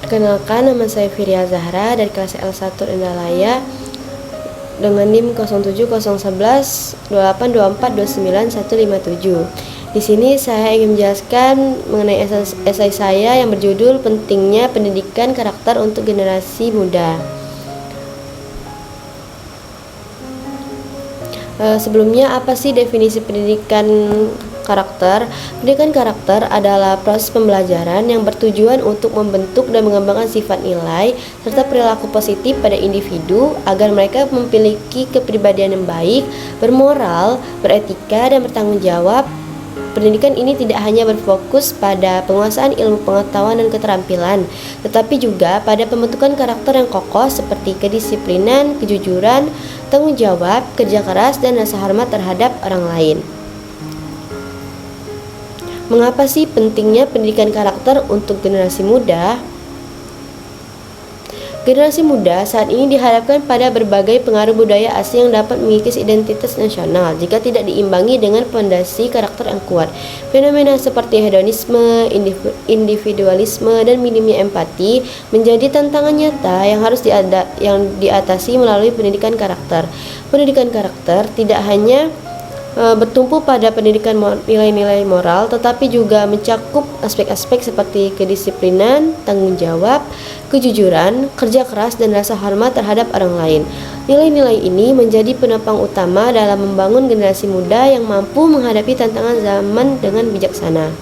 Kenalkan, nama saya Firia Zahra dari kelas L1 Indralaya dengan NIM 070112824291157. Di sini saya ingin menjelaskan mengenai esai saya yang berjudul Pentingnya Pendidikan Karakter untuk Generasi Muda. Sebelumnya, apa sih definisi pendidikan karakter? Pendidikan karakter adalah proses pembelajaran yang bertujuan untuk membentuk dan mengembangkan sifat nilai serta perilaku positif pada individu agar mereka memiliki kepribadian yang baik, bermoral, beretika, dan bertanggung jawab. Pendidikan ini tidak hanya berfokus pada penguasaan ilmu pengetahuan dan keterampilan, tetapi juga pada pembentukan karakter yang kokoh seperti kedisiplinan, kejujuran, tanggung jawab, kerja keras, dan rasa hormat terhadap orang lain. Mengapa sih pentingnya pendidikan karakter untuk generasi muda? Generasi muda saat ini dihadapkan pada berbagai pengaruh budaya asing yang dapat mengikis identitas nasional jika tidak diimbangi dengan fondasi karakter yang kuat. Fenomena seperti hedonisme, individualisme, dan minimnya empati menjadi tantangan nyata yang harus diatasi melalui pendidikan karakter. Pendidikan karakter tidak hanya bertumpu pada pendidikan nilai-nilai moral, tetapi juga mencakup aspek-aspek seperti kedisiplinan, tanggung jawab, kejujuran, kerja keras, dan rasa hormat terhadap orang lain. Nilai-nilai ini menjadi penopang utama dalam membangun generasi muda yang mampu menghadapi tantangan zaman dengan bijaksana.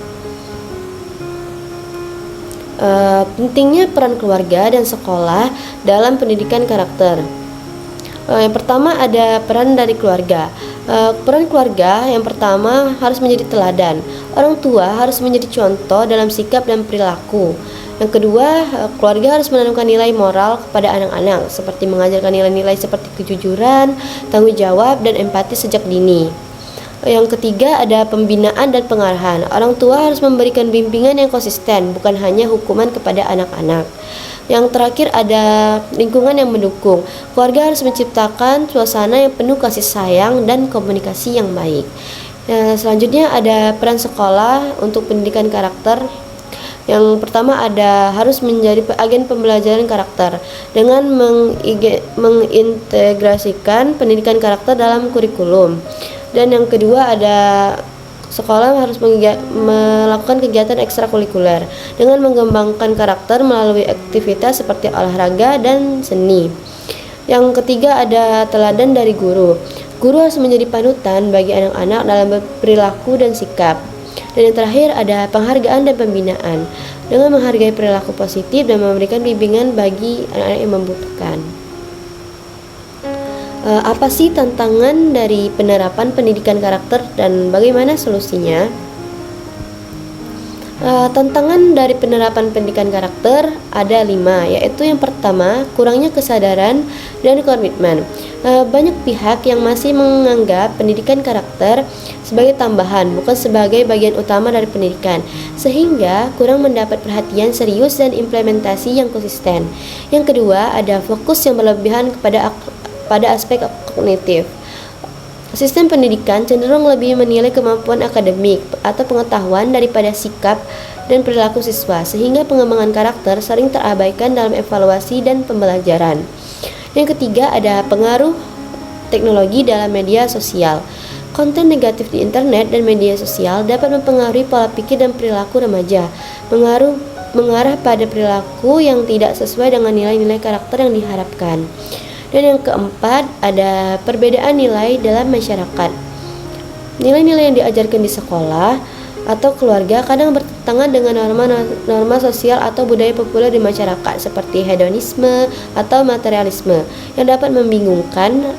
Pentingnya peran keluarga dan sekolah dalam pendidikan karakter. Yang pertama ada peran dari keluarga. Peran keluarga yang pertama harus menjadi teladan. Orang tua harus menjadi contoh dalam sikap dan perilaku. Yang kedua, keluarga harus menanamkan nilai moral kepada anak-anak, seperti mengajarkan nilai-nilai seperti kejujuran, tanggung jawab, dan empati sejak dini. Yang ketiga ada pembinaan dan pengarahan. Orang tua harus memberikan bimbingan yang konsisten, bukan hanya hukuman kepada anak-anak. Yang terakhir ada lingkungan yang mendukung. Keluarga harus menciptakan suasana yang penuh kasih sayang dan komunikasi yang baik. Selanjutnya ada peran sekolah untuk pendidikan karakter. Yang pertama ada harus menjadi agen pembelajaran karakter dengan mengintegrasikan pendidikan karakter dalam kurikulum. Dan yang kedua ada sekolah harus melakukan kegiatan ekstrakurikuler dengan mengembangkan karakter melalui aktivitas seperti olahraga dan seni. Yang ketiga ada teladan dari guru. Guru harus menjadi panutan bagi anak-anak dalam perilaku dan sikap. Dan yang terakhir ada penghargaan dan pembinaan dengan menghargai perilaku positif dan memberikan bimbingan bagi anak-anak yang membutuhkan. Apa sih tantangan dari penerapan pendidikan karakter dan bagaimana solusinya? Tantangan dari penerapan pendidikan karakter ada 5, yaitu yang pertama, kurangnya kesadaran dan komitmen. Banyak pihak yang masih menganggap pendidikan karakter sebagai tambahan, bukan sebagai bagian utama dari pendidikan, sehingga kurang mendapat perhatian serius dan implementasi yang konsisten. Yang kedua, ada fokus yang berlebihan pada aspek kognitif. Sistem pendidikan cenderung lebih menilai kemampuan akademik atau pengetahuan daripada sikap dan perilaku siswa, sehingga pengembangan karakter sering terabaikan dalam evaluasi dan pembelajaran. Yang ketiga ada pengaruh teknologi dalam media sosial. Konten negatif di internet dan media sosial dapat mempengaruhi pola pikir dan perilaku remaja, mengarah pada perilaku yang tidak sesuai dengan nilai-nilai karakter yang diharapkan. Dan yang keempat, ada perbedaan nilai dalam masyarakat. Nilai-nilai yang diajarkan di sekolah atau keluarga kadang bertentangan dengan norma sosial atau budaya populer di masyarakat seperti hedonisme atau materialisme yang dapat membingungkan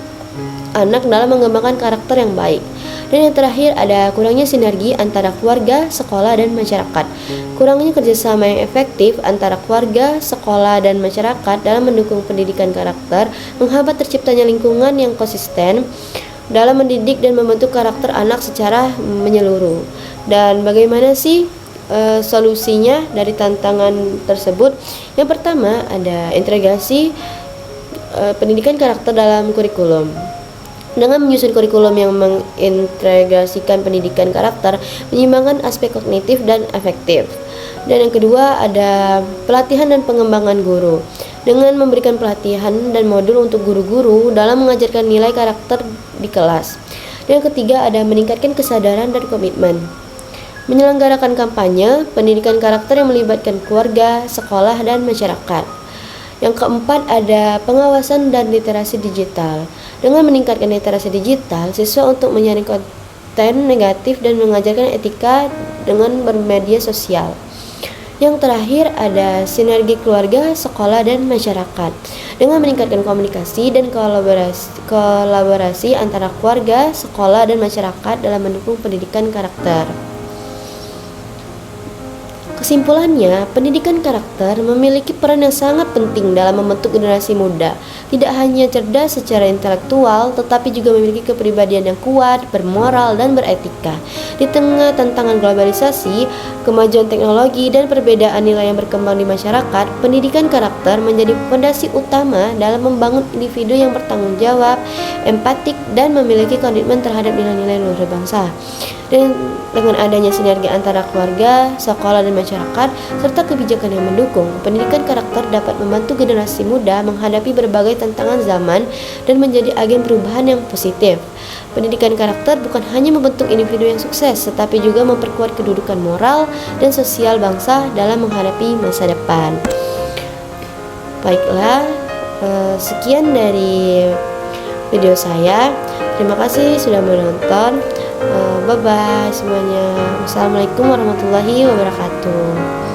anak dalam mengembangkan karakter yang baik. Dan yang terakhir ada kurangnya sinergi antara keluarga, sekolah, dan masyarakat. Kurangnya kerjasama yang efektif antara keluarga, sekolah, dan masyarakat dalam mendukung pendidikan karakter menghambat terciptanya lingkungan yang konsisten dalam mendidik dan membentuk karakter anak secara menyeluruh. Dan bagaimana sih solusinya dari tantangan tersebut? Yang pertama ada integrasi pendidikan karakter dalam kurikulum. Dengan menyusun kurikulum yang mengintegrasikan pendidikan karakter, menyeimbangkan aspek kognitif dan afektif. Dan yang kedua ada pelatihan dan pengembangan guru. Dengan memberikan pelatihan dan modul untuk guru-guru dalam mengajarkan nilai karakter di kelas. Dan yang ketiga ada meningkatkan kesadaran dan komitmen. Menyelenggarakan kampanye pendidikan karakter yang melibatkan keluarga, sekolah, dan masyarakat. Yang keempat ada pengawasan dan literasi digital. Dengan meningkatkan literasi digital, siswa untuk menyaring konten negatif dan mengajarkan etika dengan bermedia sosial. Yang terakhir ada sinergi keluarga, sekolah, dan masyarakat. Dengan meningkatkan komunikasi dan kolaborasi antara keluarga, sekolah, dan masyarakat dalam mendukung pendidikan karakter. Kesimpulannya, pendidikan karakter memiliki peran yang sangat penting dalam membentuk generasi muda. Tidak hanya cerdas secara intelektual, tetapi juga memiliki kepribadian yang kuat, bermoral, dan beretika. Di tengah tantangan globalisasi, kemajuan teknologi, dan perbedaan nilai yang berkembang di masyarakat, pendidikan karakter menjadi fondasi utama dalam membangun individu yang bertanggung jawab, empatik, dan memiliki komitmen terhadap nilai-nilai luhur bangsa. Dan dengan adanya sinergi antara keluarga, sekolah, dan masyarakat, serta kebijakan yang mendukung, pendidikan karakter dapat membantu generasi muda menghadapi berbagai tantangan zaman dan menjadi agen perubahan yang positif. Pendidikan karakter bukan hanya membentuk individu yang sukses, tetapi juga memperkuat kedudukan moral dan sosial bangsa dalam menghadapi masa depan. Baiklah, sekian dari video saya. Terima kasih sudah menonton. Bye bye semuanya. Wassalamualaikum warahmatullahi wabarakatuh.